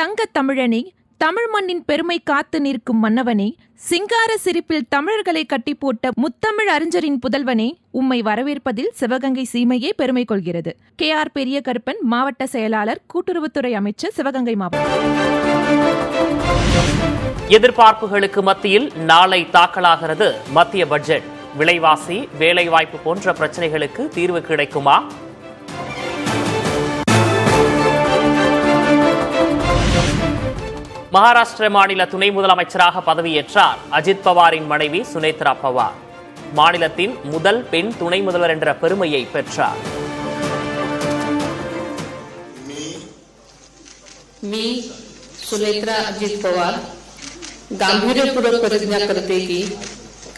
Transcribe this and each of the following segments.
தங்க தமிழனே, தமிழ் மண்ணின் பெருமை காத்து நிற்கும் மன்னவனே, சிங்கார சிரிப்பில் தமிழர்களை கட்டி போட்ட முத்தமிழ் அறிஞரின் புதல்வனே, உம்மை வரவேற்பதில் சிவகங்கை சீமையே பெருமை கொள்கிறது. KR பெரிய கருப்பன், மாவட்ட செயலாளர், கூட்டுறவுத்துறை அமைச்சர், சிவகங்கை மாவட்டம். எதிர்பார்ப்புகளுக்கு மத்தியில் நாளை தாக்கலாகிறது மத்திய பட்ஜெட். விலைவாசி, வேலைவாய்ப்பு போன்ற பிரச்சனைகளுக்கு தீர்வு கிடைக்குமா? மகாராஷ்டிர மாநில துணை முதலமைச்சராக பதவியேற்றார் அஜித் பவாரின் மனைவி சுனேத்ரா பவார். மாநிலத்தின் முதல் பெண் துணை முதல்வர் என்ற பெருமையை பெற்றார். मी सुनेत्रा अजित पवार गांभीर्यपूर्वक प्रतिज्ञा करते की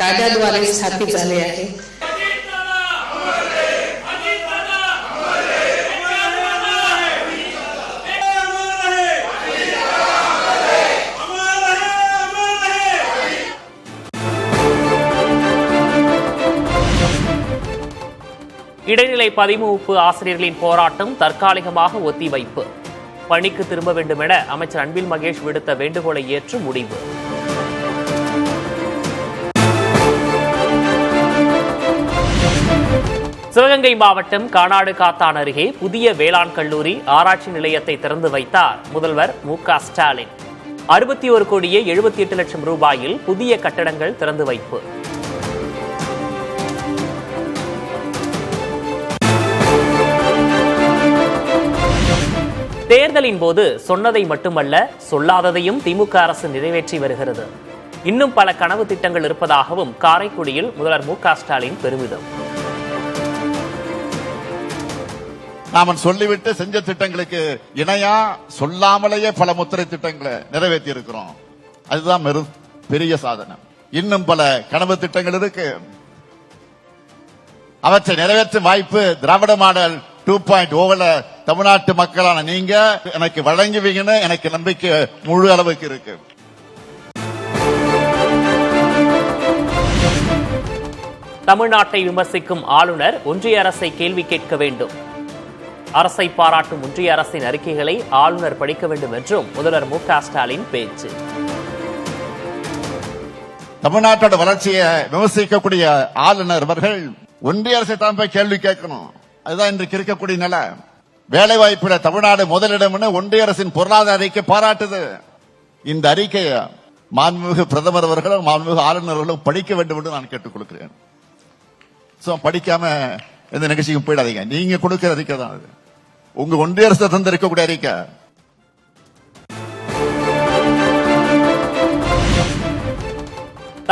कायद्याद्वारे स्थापित झाले आहे இடைநிலை பதிமுப்பு ஆசிரியர்களின் போராட்டம் தற்காலிகமாக ஒத்திவைப்பு. பணிக்கு திரும்ப வேண்டும் என அமைச்சர் அன்பில் மகேஷ் விடுத்த வேண்டுகோளை ஏற்று முடிவு. சிவகங்கை மாவட்டம் கானாடு காத்தான் அருகே புதிய வேளாண் கல்லூரி ஆராய்ச்சி நிலையத்தை திறந்து வைத்தார் முதல்வர் MK ஸ்டாலின். 61,78,00,000 ரூபாயில் புதிய கட்டடங்கள் திறந்து வைப்பு. தேர்தலின் போது சொன்னதை மட்டுமல்ல, சொல்லாததையும் திமுக அரசு நிறைவேற்றி வருகிறது. இன்னும் பல கனவு திட்டங்கள் இருப்பதாகவும் காரைக்குடியில் முதல்வர் MK ஸ்டாலின் பெருமிதம். நாம சொல்லிவிட்டு செஞ்ச திட்டங்களுக்கு இணையா சொல்லாமலேயே பல முத்திரை திட்டங்களை நிறைவேற்றி இருக்கிறோம். அதுதான் பெரிய சாதனை. இன்னும் பல கனவு திட்டங்கள் இருக்கு. அவற்றை நிறைவேற்றும் வாய்ப்பு திராவிட மாடல் 2.0 தமிழ்நாட்டு மக்களான நீங்க எனக்கு வழங்குவீங்கன்னு எனக்கு நம்பிக்கை முழு அளவுக்கு இருக்கு. தமிழ்நாட்டை விமர்சிக்கும் ஆளுநர் ஒன்றிய அரசை கேள்வி கேட்க வேண்டும். அரசை பாராட்டும் ஒன்றிய அரசின் அறிக்கைகளை ஆளுநர் படிக்க வேண்டும் என்றும் முதல்வர் MK ஸ்டாலின் பேச்சு. தமிழ்நாட்டோட வளர்ச்சியை விமர்சிக்கக்கூடிய ஆளுநர் அவர்கள் ஒன்றிய அரசை தான் போய் கேள்வி கேட்கணும். அதுதான் இன்றைக்கு இருக்கக்கூடிய நிலை. வேலை வாய்ப்புல தமிழ்நாடு முதலிடம் ஒன்றிய அரசின் பொருளாதார அறிக்கை பாராட்டுது. இந்த அறிக்கையை மாண்புமிகு பிரதமர் அவர்களும் மாண்புமிகு ஆளுநர்களும் படிக்க வேண்டும் என்று நான் கேட்டுக் கொடுக்கிறேன். படிக்காம எந்த நிகழ்ச்சிக்கும் போயிடாதீங்க. நீங்க கொடுக்கிற அறிக்கை தான் அது. உங்க ஒன்றிய அரசு தந்திருக்கக்கூடிய அறிக்கை.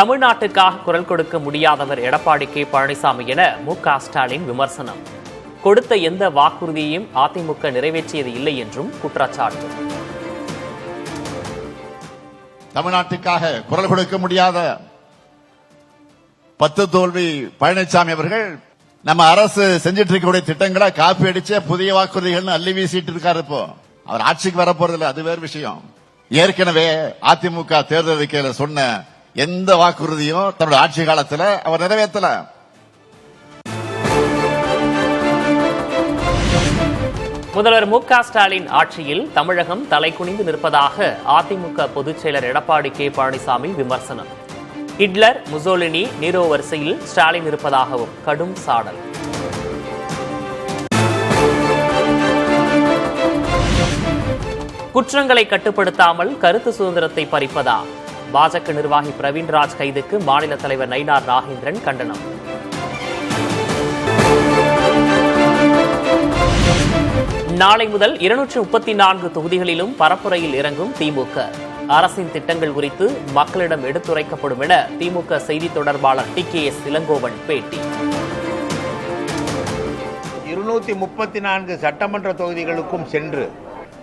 தமிழ்நாட்டுக்காக குரல் கொடுக்க முடியாதவர் எடப்பாடி K பழனிசாமி என MK ஸ்டாலின் விமர்சனம். கொடுத்த எந்த வாக்குறுதியையும் அதிமுக நிறைவேற்றியது இல்லை என்றும் குற்றச்சாட்டு. தமிழ்நாட்டுக்காக குரல் கொடுக்க முடியாத 10 தோல்வி பழனிசாமி அவர்கள் நம்ம அரசு செஞ்சிட்டு இருக்கக்கூடிய திட்டங்களை காப்பி அடிச்ச புதிய வாக்குறுதிகள் அள்ளி வீசிட்டு இருக்காரு. இப்போ அவர் ஆட்சிக்கு வரப்போறது இல்லை, அது வேறு விஷயம். ஏற்கனவே அதிமுக தேர்தல் அறிக்கையில சொன்ன எந்த வாக்குறுதியும் தன்னுடைய ஆட்சி காலத்தில் அவர் நிறைவேற்றல. முதல்வர் MK ஸ்டாலின் ஆட்சியில் தமிழகம் தலைகுனிந்து நிற்பதாக அதிமுக பொதுச் செயலர் எடப்பாடி K பழனிசாமி விமர்சனம். ஹிட்லர், முசோலினி, நீரோ வரிசையில் ஸ்டாலின் இருப்பதாகவும் கடும் சாடல். குற்றங்களை கட்டுப்படுத்தாமல் கருத்து சுதந்திரத்தை பறிப்பதா? பாஜக நிர்வாகி பிரவீன்ராஜ் கைதுக்கு மாநில தலைவர் நயினார் நாகேந்திரன் கண்டனம். நாளை முதல் 234 தொகுதிகளிலும் பரப்புரையில் இறங்கும் திமுக. அரசின் திட்டங்கள் குறித்து மக்களிடம் எடுத்துரைக்கப்படும் என திமுக செய்தி தொடர்பாளர் TKS இளங்கோவன் பேட்டி. 234 சட்டமன்ற தொகுதிகளுக்கும் சென்று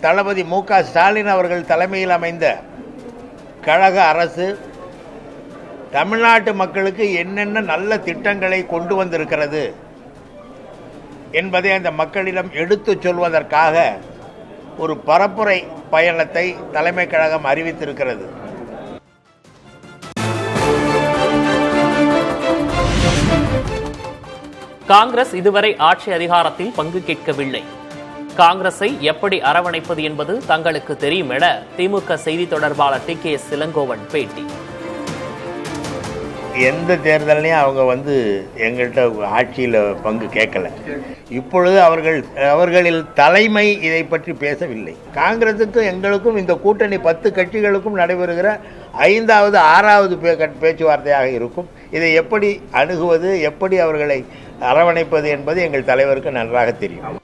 தளபதி MK ஸ்டாலின் அவர்கள் தலைமையில் அமைந்த கழக அரசு தமிழ்நாட்டு மக்களுக்கு என்னென்ன நல்ல திட்டங்களை கொண்டு வந்திருக்கிறது என்பதை அந்த மக்களிடம் எடுத்துச் சொல்வதற்காக ஒரு பரப்புரை பயணத்தை தலைமை கழகம் அறிவித்திருக்கிறது. காங்கிரஸ் இதுவரை ஆட்சி அதிகாரத்தில் பங்கு கேட்கவில்லை. காங்கிரஸை எப்படி அரவணைப்பது என்பது தங்களுக்கு தெரியும் என திமுக செய்தி தொடர்பாளர் TKS இளங்கோவன் பேட்டி. எந்த தேர்தலையும் அவங்க எங்கள்கிட்ட ஆட்சியில் பங்கு கேட்கல. இப்பொழுது அவர்களில் தலைமை இதை பற்றி பேசவில்லை. காங்கிரசுக்கும் எங்களுக்கும் இந்த கூட்டணி 10 கட்சிகளுக்கும் நடைபெறுகிற 5வது 6வது பேச்சுவார்த்தையாக இருக்கும். இதை எப்படி அணுகுவது, எப்படி அவர்களை அரவணைப்பது என்பது எங்கள் தலைவருக்கு நன்றாக தெரியும்.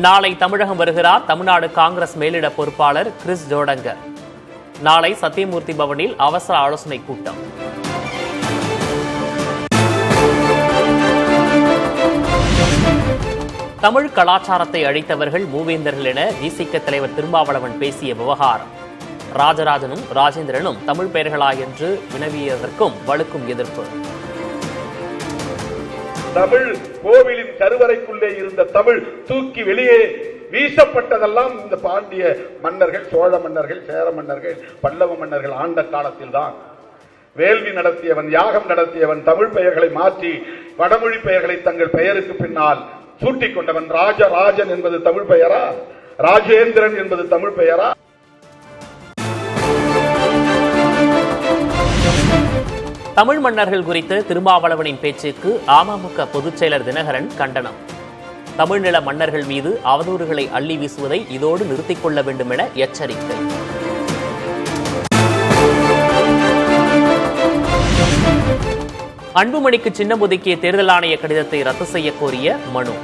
நாளை தமிழகம் வருகிறார் தமிழ்நாடு காங்கிரஸ் மேலிட பொறுப்பாளர் கிறிஸ் ஜோடங்கர். நாளை சத்தியமூர்த்தி பவனில் அவசர ஆலோசனை கூட்டம். தமிழ் கலாச்சாரத்தை அழித்தவர்கள் மூவேந்தர்கள் என விசிக தலைவர் திருமாவளவன் பேசிய விவகாரம். ராஜராஜனும் ராஜேந்திரனும் தமிழ் பெயர்களா என்று வினவியதற்கும் வலுக்கும் எதிர்ப்பு. தமிழ் கோவிலின் கருவறைக்குள்ளே இருந்த தமிழ் தூக்கி வெளியே வீசப்பட்டதெல்லாம் இந்த பாண்டிய மன்னர்கள், சோழ மன்னர்கள், சேர மன்னர்கள், பல்லவ மன்னர்கள் ஆண்ட காலத்தில் தான். வேள்வி நடத்தியவன், யாகம் நடத்தியவன் தமிழ் பெயர்களை மாற்றி வடமொழி பெயர்களை தங்கள் பெயருக்கு பின்னால் சூட்டிக் கொண்டவன். ராஜராஜன் என்பது தமிழ் பெயரா? ராஜேந்திரன் என்பது தமிழ் பெயரா? தமிழ் மன்னர்கள் குறித்து திருமாவளவனின் பேச்சுக்கு அமமுக பொதுச் செயலர் தினகரன் கண்டனம். தமிழ்நில மன்னர்கள் மீது அவதூறுகளை அள்ளி வீசுவதை இதோடு நிறுத்திக் கொள்ள வேண்டும் என எச்சரிக்கை. அன்புமணிக்கு சின்னம் ஒதுக்கிய தேர்தல் ஆணைய கடிதத்தை ரத்து செய்ய கோரிய மனு.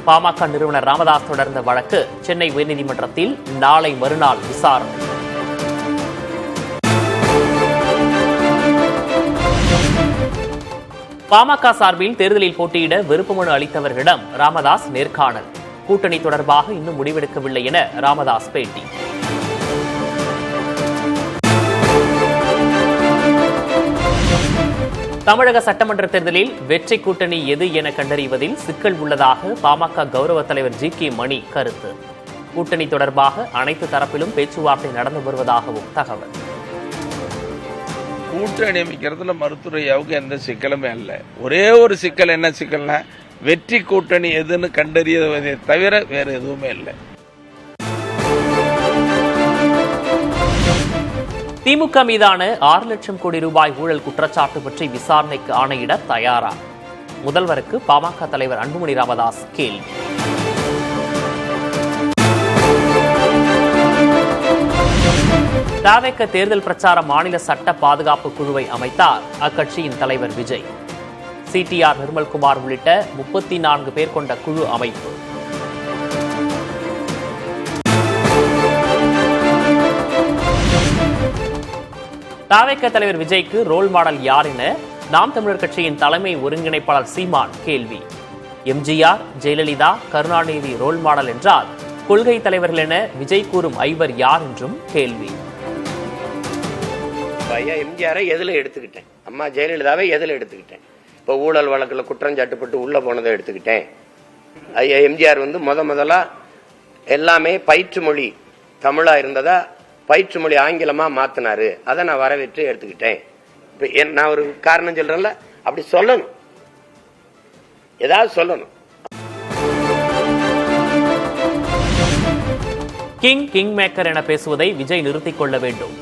பாமக நிறுவனர் ராமதாஸ் தொடர்ந்த வழக்கு சென்னை உயர்நீதிமன்றத்தில் நாளை மறுநாள் விசாரணை. பாமக சார்பில் தேர்தலில் போட்டியிட விருப்ப மனு அளித்தவர்களிடம் ராமதாஸ் நேர்காணல். கூட்டணி தொடர்பாக இன்னும் முடிவெடுக்கவில்லை என ராமதாஸ் பேட்டி. தமிழக சட்டமன்ற தேர்தலில் வெற்றி கூட்டணி எது என கண்டறிவதில் சிக்கல் உள்ளதாக பாமக கௌரவ தலைவர் GK மணி கருத்து. கூட்டணி தொடர்பாக அனைத்து தரப்பிலும் பேச்சுவார்த்தை நடந்து வருவதாகவும் தகவல். கூட்டணி அமைக்கிறதுல மருத்துவரையாவுக்கு எந்த சிக்கலுமே இல்லை. ஒரே ஒரு சிக்கல், என்ன சிக்கல்னா வெற்றி கூட்டணி எதுன்னு கண்டறியதை தவிர வேற எதுவுமே இல்லை. திமுக மீதான 6 லட்சம் கோடி ரூபாய் ஊழல் குற்றச்சாட்டு பற்றி விசாரணைக்கு ஆணையிட தயாரா? முதல்வருக்கு பாமக தலைவர் அன்புமணி ராமதாஸ் கேள்வி. தவேக தேர்தல் பிரச்சார மாநில சட்ட பாதுகாப்பு குழுவை அமைத்தார் அக்கட்சியின் தலைவர் விஜய். CTR நிர்மல்குமார் உள்ளிட்ட 34 பேர் கொண்ட குழு அமைப்பு. தவேக தலைவர் விஜய்க்கு ரோல் மாடல் யார் என நாம் தமிழர் கட்சியின் தலைமை ஒருங்கிணைப்பாளர் சீமான் கேள்வி. MGR, Jayalalithaa, Karunanidhi role model என்றால் கொள்கை தலைவர்கள் என விஜய் கூறும் 5 யார் என்றும் கேள்வி. ஐயா எம்ஜிஆரை எதில் எடுத்துக்கிட்டேன், அம்மா ஜெயலலிதாவை எதில் எடுத்துக்கிட்டேன், இப்போ ஊழல் வழக்கில் குற்றஞ்சாட்டுப்பட்டு உள்ளே போனதை எடுத்துக்கிட்டேன். ஐயா எம்ஜிஆர் முதலா எல்லாமே பயிற்று மொழி தமிழா இருந்ததா பயிற்று மொழி ஆங்கிலமா மாத்தினாரு, அதை நான் வரவேற்று எடுத்துக்கிட்டேன். இப்போ நான் ஒரு காரணம் சொல்றேன்ல, அப்படி சொல்லணும், ஏதாவது சொல்லணும். கிங் மேக்கர் என பேசுவதை விஜய் நிறுத்திக் கொள்ள வேண்டும்.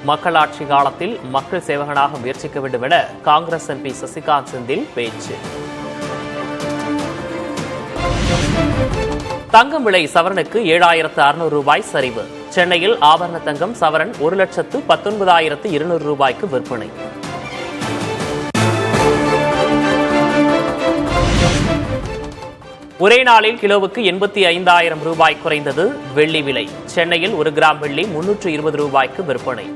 மக்களாட்சி காலத்தில் மக்கள் சேவகனாக முயற்சிக்க வேண்டும் என காங்கிரஸ் MP சசிகாந்த் செந்தில் பேச்சு. தங்கம் விலை சவரனுக்கு 7,600 ரூபாய் சரிவு. சென்னையில் ஆபரண தங்கம் சவரன் 1,19,200 ரூபாய்க்கு விற்பனை. ஒரே நாளில் கிலோவுக்கு 85,000 ரூபாய் குறைந்தது வெள்ளி விலை. சென்னையில் 1 கிராம் வெள்ளி 320 ரூபாய்க்கு விற்பனை.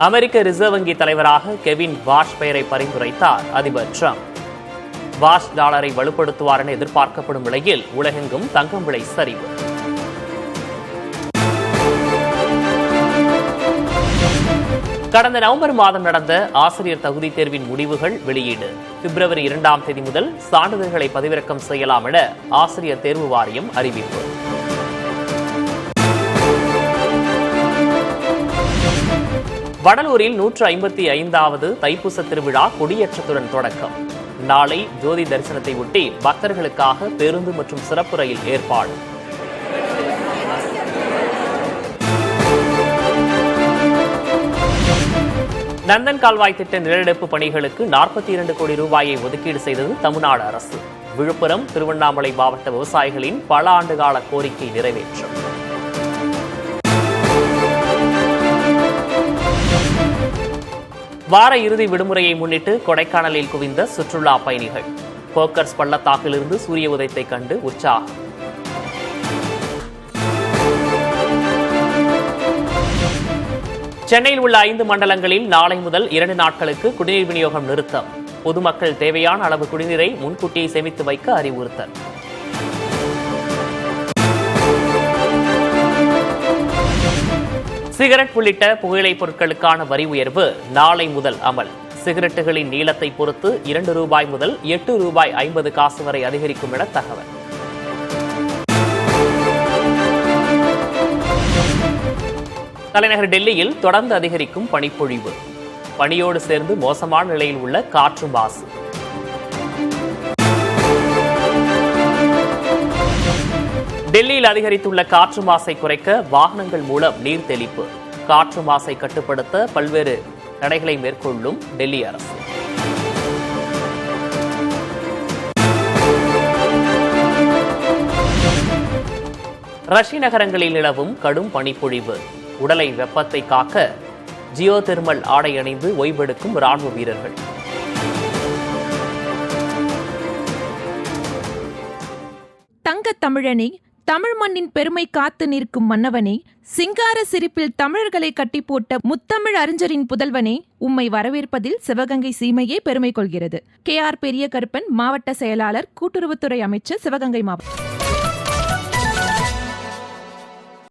அமெரிக்க ரிசர்வ் வங்கி தலைவராக கெவின் வாஷ் பெயரை பரிந்துரைத்தார் அதிபர் ட்ரம்ப். வாஷ் டாலரை வலுப்படுத்துவார் என எதிர்பார்க்கப்படும் நிலையில் உலகெங்கும் தங்கம் விலை சரிவு. கடந்த நவம்பர் மாதம் நடந்த ஆசிரியர் தகுதி தேர்வின் முடிவுகள் வெளியீடு. பிப்ரவரி 2ஆம் தேதி முதல் சான்றிதழ்களை பதிவிறக்கம் செய்யலாம் என ஆசிரியர் தேர்வு வாரியம் அறிவிப்பு. வடலூரில் 155வது தைப்பூச திருவிழா கொடியேற்றத்துடன் தொடக்கம். நாளை ஜோதி தரிசனத்தை ஒட்டி பக்தர்களுக்காக பேருந்து மற்றும் சிறப்பு ரயில் ஏற்பாடு. நந்தன் கால்வாய் திட்ட நிலநடுப்பு பணிகளுக்கு 42 கோடி ரூபாயை ஒதுக்கீடு செய்தது தமிழ்நாடு அரசு. விழுப்புரம், திருவண்ணாமலை மாவட்ட விவசாயிகளின் பல ஆண்டுகால கோரிக்கை நிறைவேற்றம். வார இறுதி விடுமுறையை முன்னிட்டு கொடைக்கானலில் குவிந்த சுற்றுலா பயணிகள். போக்கர்ஸ் பள்ளத்தாக்கிலிருந்து சூரிய உதயத்தை கண்டு உற்சாகம். சென்னையில் உள்ள 5 மண்டலங்களில் நாளை முதல் 2 நாட்களுக்கு குடிநீர் விநியோகம் நிறுத்தம். பொதுமக்கள் தேவையான அளவு குடிநீரை முன்கூட்டியே சேமித்து வைக்க அறிவுறுத்தல். சிகரெட் உள்ளிட்ட புகையிலைப் பொருட்களுக்கான வரி உயர்வு நாளை முதல் அமல். சிகரெட்டுகளின் நீளத்தை பொறுத்து 2 ரூபாய் முதல் 8 ரூபாய் 50 காசு வரை அதிகரிக்கும் என தகவல். தலைநகர் டெல்லியில் தொடர்ந்து அதிகரிக்கும் பனிப்பொழிவு. பனியோடு சேர்ந்து மோசமான நிலையில் உள்ள காற்று மாசு. டெல்லியில் அதிகரித்துள்ள காற்று மாசை குறைக்க வாகனங்கள் மூலம் நீர் தெளிப்பு. காற்று மாசை கட்டுப்படுத்த பல்வேறு தடைகளை மேற்கொள்ளும் டெல்லி அரசு. ரஷ்ய நகரங்களில் நிலவும் கடும் பனிப்பொழிவு. உடலை வெப்பத்தை காக்க ஜியோ தெர்மல் ஆடை அணிந்து ஓய்வெடுக்கும் ராணுவ வீரர்கள். தங்க தமிழனே, தமிழ் மண்ணின் பெருமை காத்து நிற்கும் மன்னவனே, சிங்கார சிரிப்பில் தமிழர்களை கட்டி போட்ட முத்தமிழ் அறிஞரின் புதல்வனே, உம்மை வரவேற்பதில் சிவகங்கை சீமையே பெருமை கொள்கிறது. KR பெரிய கருப்பன், மாவட்ட செயலாளர், கூட்டுறவுத்துறை அமைச்சர், சிவகங்கை மாவட்டம்.